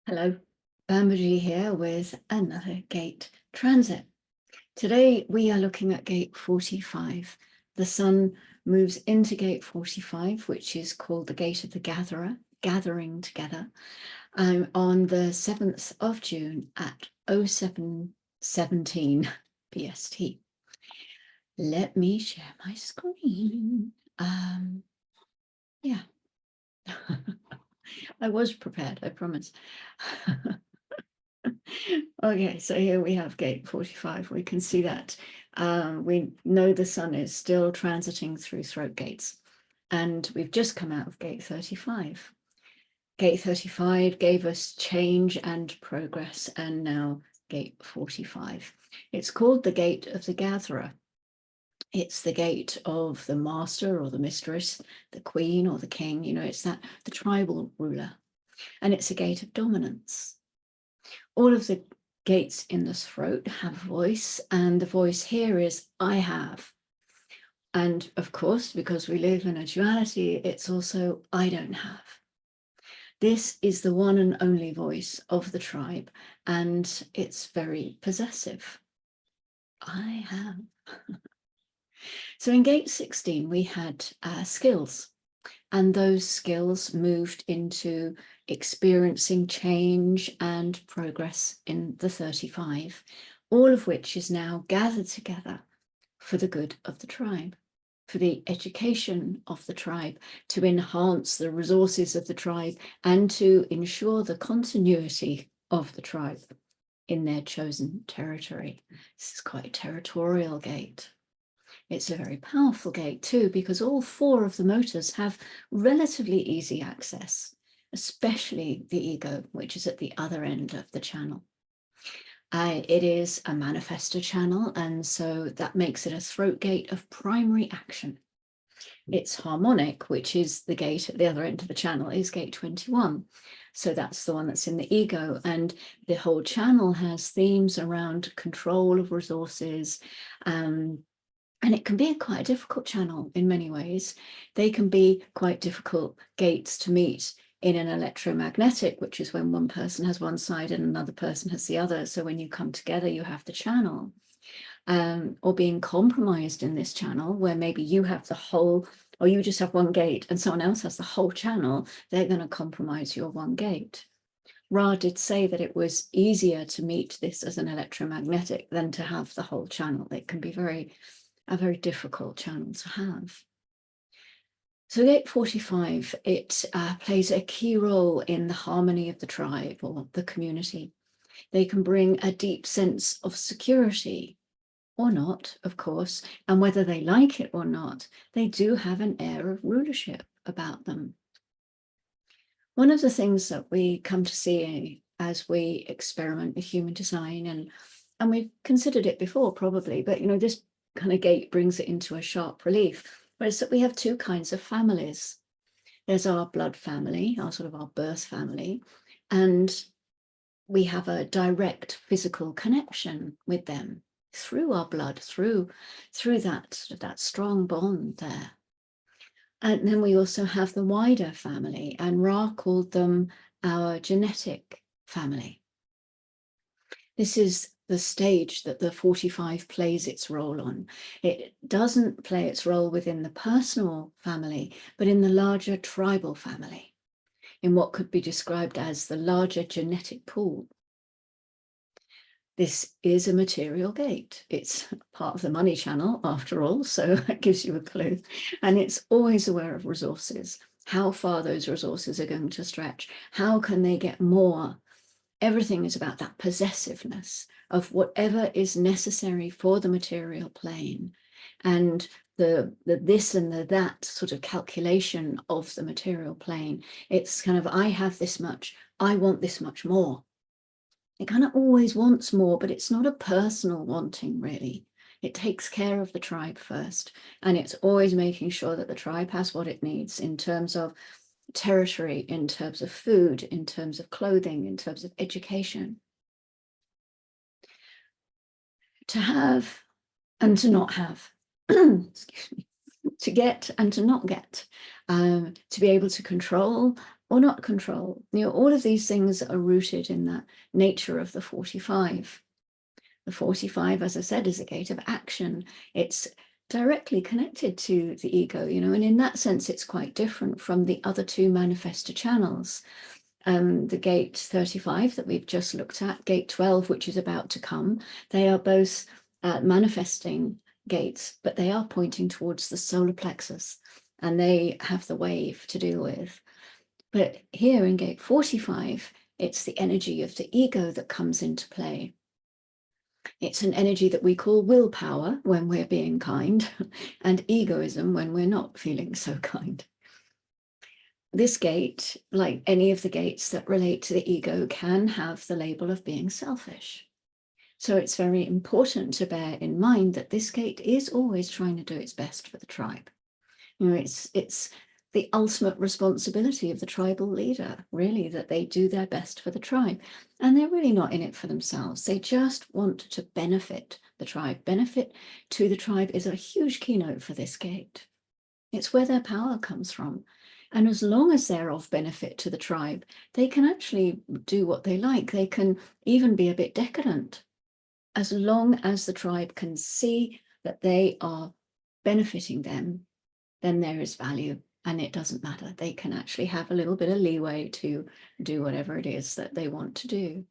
Hello, Bambaji here with another gate transit. Today we are looking at gate 45. The sun moves into gate 45, which is called the gate of the gatherer, gathering together, on the 7th of June at 07:17 BST. Let me share my screen. Yeah. I was prepared, I promise. Okay, so here we have gate 45. We can see that we know the sun is still transiting through throat gates, and we've just come out of gate 35. Gate 35 gave us change and progress, and now gate 45. It's called the gate of the gatherer. It's the gate of the master or the mistress, the queen or the king. You know, it's that the tribal ruler, and it's a gate of dominance. All of the gates in the throat have voice, and the voice here is I have. And of course, because we live in a duality, it's also I don't have. This is the one and only voice of the tribe, and it's very possessive. I have. So in gate 16, we had skills, and those skills moved into experiencing change and progress in the 35, all of which is now gathered together for the good of the tribe, for the education of the tribe, to enhance the resources of the tribe, and to ensure the continuity of the tribe in their chosen territory. This is quite a territorial gate. It's a very powerful gate too, because all four of the motors have relatively easy access, especially the ego, which is at the other end of the channel. It is a manifestor channel, and so that makes it a throat gate of primary action. It's harmonic, which is the gate at the other end of the channel, is gate 21. So that's the one that's in the ego, and the whole channel has themes around control of resources, and it can be quite a difficult channel in many ways. They can be quite difficult gates to meet in an electromagnetic, which is when one person has one side and another person has the other. So when you come together, you have the channel. Or being compromised in this channel, where maybe you have the whole, or you just have one gate and someone else has the whole channel, they're going to compromise your one gate. Ra did say that it was easier to meet this as an electromagnetic than to have the whole channel. It can be a very difficult channel to have. So gate 45, it plays a key role in the harmony of the tribe or the community. They can bring a deep sense of security, or not, of course, and whether they like it or not, they do have an air of rulership about them. One of the things that we come to see as we experiment with human design, and we've considered it before probably, but you know, this kind of gate brings it into a sharp relief, is that we have two kinds of families. There's our blood family, our sort of our birth family, and we have a direct physical connection with them through our blood, through that strong bond there. And then we also have the wider family, and Ra called them our genetic family. This is the stage that the 45 plays its role on. It doesn't play its role within the personal family, but in the larger tribal family, in what could be described as the larger genetic pool. This is a material gate. It's part of the money channel, after all, so that gives you a clue. And it's always aware of resources, how far those resources are going to stretch, how can they get more. Everything is about that possessiveness of whatever is necessary for the material plane, and the this and the that sort of calculation of the material plane. It's kind of, I have this much, I want this much more. It kind of always wants more, but it's not a personal wanting, really. It takes care of the tribe first, and it's always making sure that the tribe has what it needs in terms of territory, in terms of food, in terms of clothing, in terms of education. To have and to not have, excuse me, to get and to not get, to be able to control or not control. All of these things are rooted in that nature of the 45. The 45, as I said, is a gate of action. It's directly connected to the ego, and in that sense, it's quite different from the other two manifestor channels. The gate 35 that we've just looked at, gate 12, which is about to come, they are both manifesting gates, but they are pointing towards the solar plexus, and they have the wave to deal with. But here in gate 45, it's the energy of the ego that comes into play. It's an energy that we call willpower when we're being kind, and egoism when we're not feeling so kind. This gate, like any of the gates that relate to the ego, can have the label of being selfish. So it's very important to bear in mind that this gate is always trying to do its best for the tribe. It's the ultimate responsibility of the tribal leader, really, that they do their best for the tribe. And they're really not in it for themselves. They just want to benefit the tribe. Benefit to the tribe is a huge keynote for this gate. It's where their power comes from. And as long as they're of benefit to the tribe, they can actually do what they like. They can even be a bit decadent. As long as the tribe can see that they are benefiting them, then there is value. And it doesn't matter. They can actually have a little bit of leeway to do whatever it is that they want to do.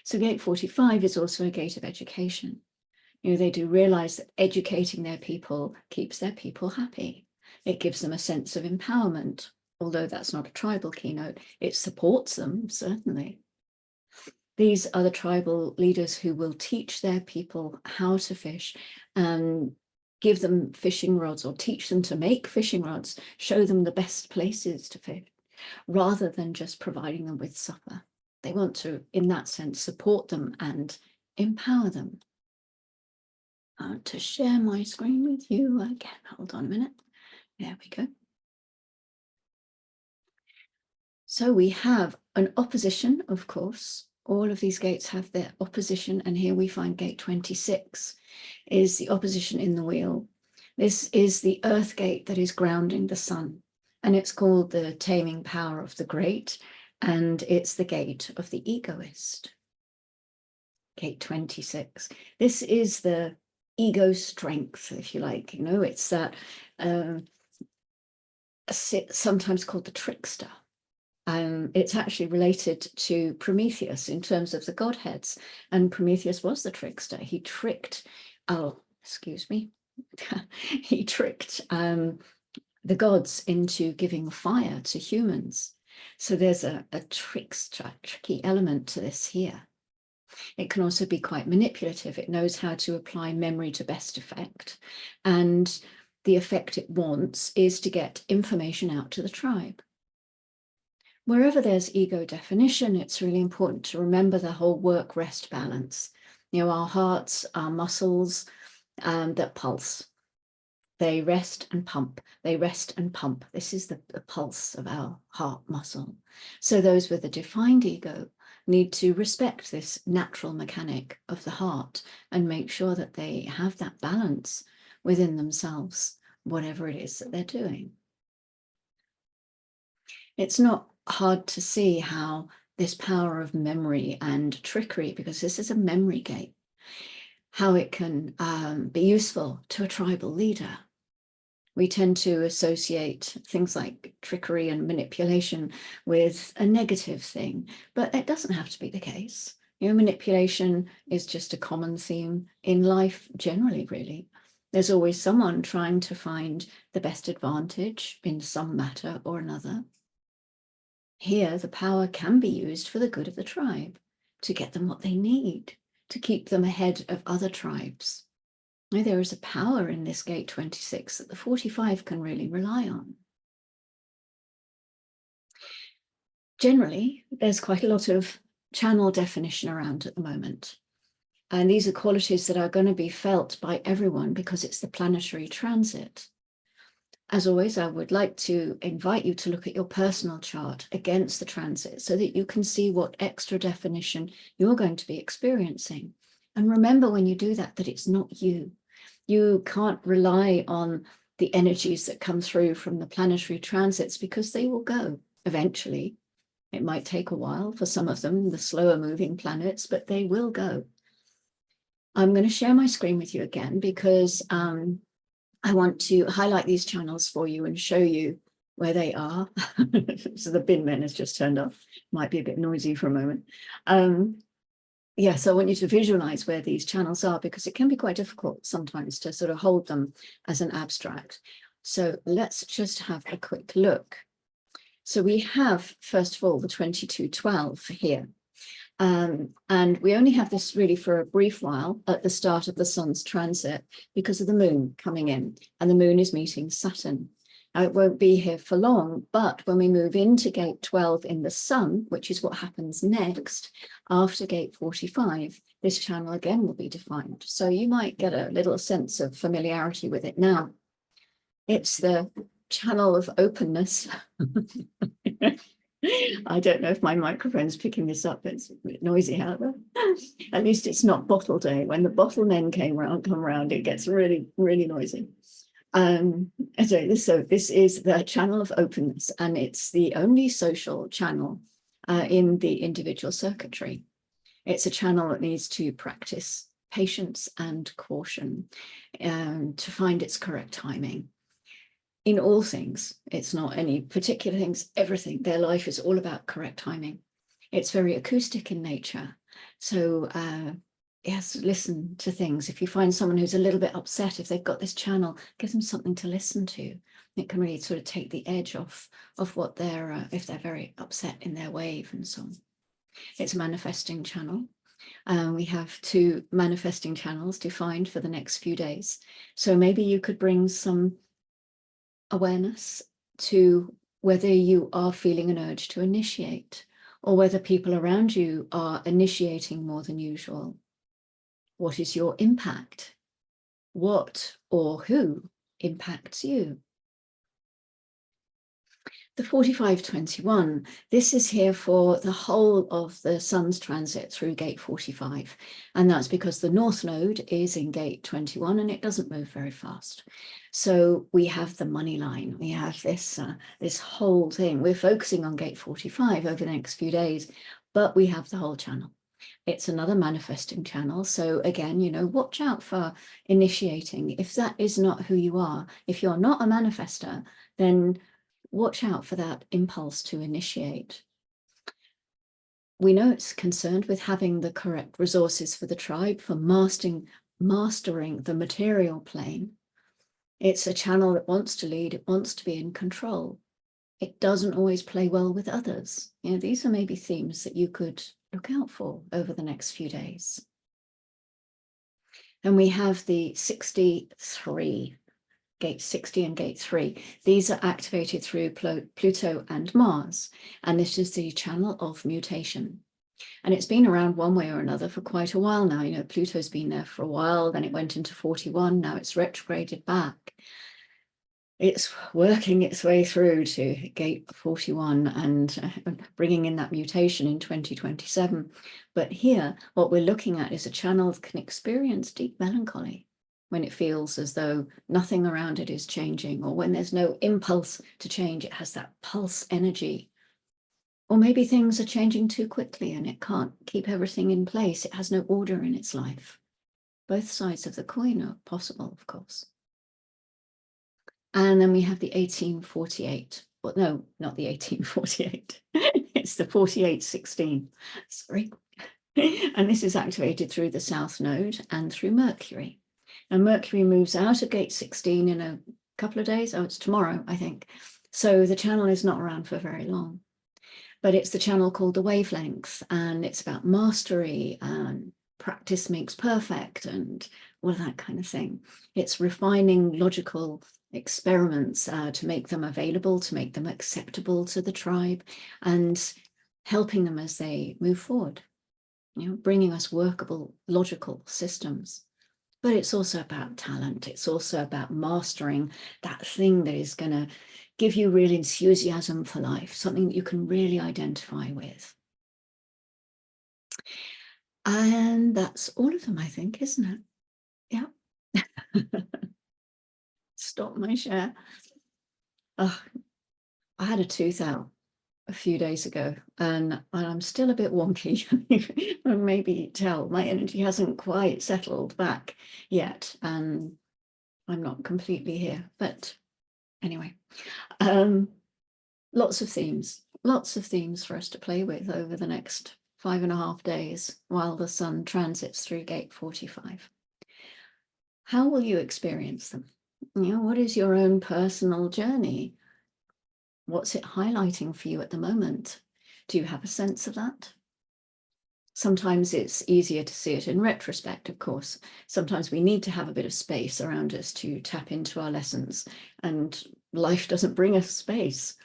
So gate 45 is also a gate of education. They do realize that educating their people keeps their people happy. It gives them a sense of empowerment. Although that's not a tribal keynote, it supports them, certainly. These are the tribal leaders who will teach their people how to fish and give them fishing rods, or teach them to make fishing rods, show them the best places to fish, rather than just providing them with supper. They want to, in that sense, support them and empower them. To share my screen with you again. Hold on a minute. There we go. So we have an opposition, of course. All of these gates have their opposition, and here we find gate 26 is the opposition in the wheel. This is the earth gate that is grounding the sun, and it's called the taming power of the great, and it's the gate of the egoist. Gate 26. This is the ego strength, if you like. It's that sometimes called the trickster. It's actually related to Prometheus in terms of the godheads, and Prometheus was the trickster. He tricked, he tricked the gods into giving fire to humans. So there's a tricky element to this here. It can also be quite manipulative. It knows how to apply memory to best effect, and the effect it wants is to get information out to the tribe. Wherever there's ego definition, it's really important to remember the whole work-rest balance. Our hearts, our muscles that pulse. They rest and pump. They rest and pump. This is the pulse of our heart muscle. So those with a defined ego need to respect this natural mechanic of the heart and make sure that they have that balance within themselves, whatever it is that they're doing. It's not hard to see how this power of memory and trickery, because this is a memory gate, how it can be useful to a tribal leader. We tend to associate things like trickery and manipulation with a negative thing, but it doesn't have to be the case. Manipulation is just a common theme in life generally, really. There's always someone trying to find the best advantage in some matter or another. Here, the power can be used for the good of the tribe, to get them what they need, to keep them ahead of other tribes. Now, there is a power in this gate 26 that the 45 can really rely on. Generally, there's quite a lot of channel definition around at the moment. And these are qualities that are going to be felt by everyone because it's the planetary transit. As always, I would like to invite you to look at your personal chart against the transit so that you can see what extra definition you're going to be experiencing. And remember when you do that, that it's not you. You can't rely on the energies that come through from the planetary transits, because they will go eventually. It might take a while for some of them, the slower moving planets, but they will go. I'm going to share my screen with you again because I want to highlight these channels for you and show you where they are. So the bin men has just turned off. Might be a bit noisy for a moment. So I want you to visualize where these channels are, because it can be quite difficult sometimes to sort of hold them as an abstract. So let's just have a quick look. So we have, first of all, the 2212 here. And we only have this really for a brief while at the start of the sun's transit because of the moon coming in, and the moon is meeting Saturn. Now, it won't be here for long, but when we move into gate 12 in the sun, which is what happens next after gate 45, this channel again will be defined. So you might get a little sense of familiarity with it now. It's the channel of openness. I don't know if my microphone's picking this up. It's a bit noisy out there. At least it's not bottle day. When the bottle men come around, it gets really, really noisy. So this is the channel of openness, and it's the only social channel in the individual circuitry. It's a channel that needs to practice patience and caution to find its correct timing. In all things, it's not any particular things, everything. Their life is all about correct timing. It's very acoustic in nature. So yes, listen to things. If you find someone who's a little bit upset, if they've got this channel, give them something to listen to. It can really sort of take the edge off of what they're, if they're very upset in their wave and so on. It's a manifesting channel. We have 2 manifesting channels defined for the next few days. So maybe you could bring some awareness to whether you are feeling an urge to initiate, or whether people around you are initiating more than usual. What is your impact? What or who impacts you? The 4521, this is here for the whole of the sun's transit through gate 45. And that's because the north node is in gate 21 and it doesn't move very fast. So we have the money line. We have this, this whole thing. We're focusing on gate 45 over the next few days, but we have the whole channel. It's another manifesting channel. So again, you know, watch out for initiating. If that is not who you are, if you're not a manifestor, then watch out for that impulse to initiate. We know it's concerned with having the correct resources for the tribe, for mastering the material plane. It's a channel that wants to lead, it wants to be in control. It doesn't always play well with others. You know, these are maybe themes that you could look out for over the next few days. And we have the 63. Gate 60 and gate 3. These are activated through Pluto and Mars, and this is the channel of mutation. And it's been around one way or another for quite a while now. You know, Pluto's been there for a while, then it went into 41, now it's retrograded back. It's working its way through to gate 41 and bringing in that mutation in 2027. But here, what we're looking at is a channel that can experience deep melancholy when it feels as though nothing around it is changing, or when there's no impulse to change, it has that pulse energy. Or maybe things are changing too quickly and it can't keep everything in place. It has no order in its life. Both sides of the coin are possible, of course. And then we have the 1848. Well, no, not the 1848. It's the 4816. Sorry. And this is activated through the South Node and through Mercury. And Mercury moves out of gate 16 in a couple of days. Oh, it's tomorrow, I think. So the channel is not around for very long. But it's the channel called the wavelength, and it's about mastery and practice makes perfect and all of that kind of thing. It's refining logical experiments to make them available, to make them acceptable to the tribe, and helping them as they move forward, you know, bringing us workable, logical systems. But it's also about talent. It's also about mastering that thing that is going to give you real enthusiasm for life, something that you can really identify with. And that's all of them, I think, isn't it? Yeah. stop my share. Oh, I had a tooth out a few days ago and I'm still a bit wonky. And maybe tell my energy hasn't quite settled back yet, and I'm not completely here. But anyway, lots of themes for us to play with over the next 5.5 days while the sun transits through gate 45. How will you experience them? You know, what is your own personal journey? What's it highlighting for you at the moment? Do you have a sense of that? Sometimes it's easier to see it in retrospect, of course. Sometimes we need to have a bit of space around us to tap into our lessons, and life doesn't bring us space.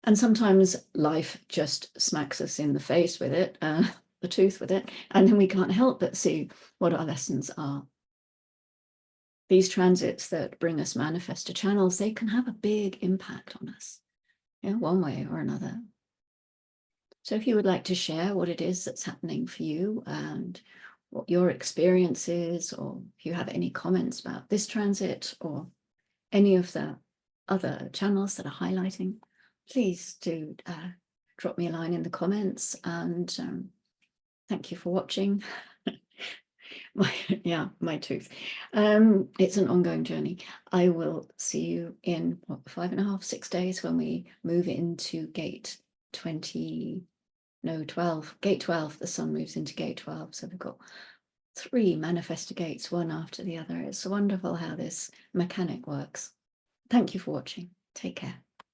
And sometimes life just smacks us in the face with it, the tooth with it, and then we can't help but see what our lessons are. These transits that bring us manifestor channels, they can have a big impact on us, one way or another. So if you would like to share what it is that's happening for you and what your experience is, or if you have any comments about this transit or any of the other channels that are highlighting, please do drop me a line in the comments, and thank you for watching. My tooth. It's an ongoing journey. I will see you in 5.5, 6 days when we move into gate 20, no, 12, gate 12. The sun moves into gate 12. So we've got 3 manifestor gates, one after the other. It's wonderful how this mechanic works. Thank you for watching. Take care.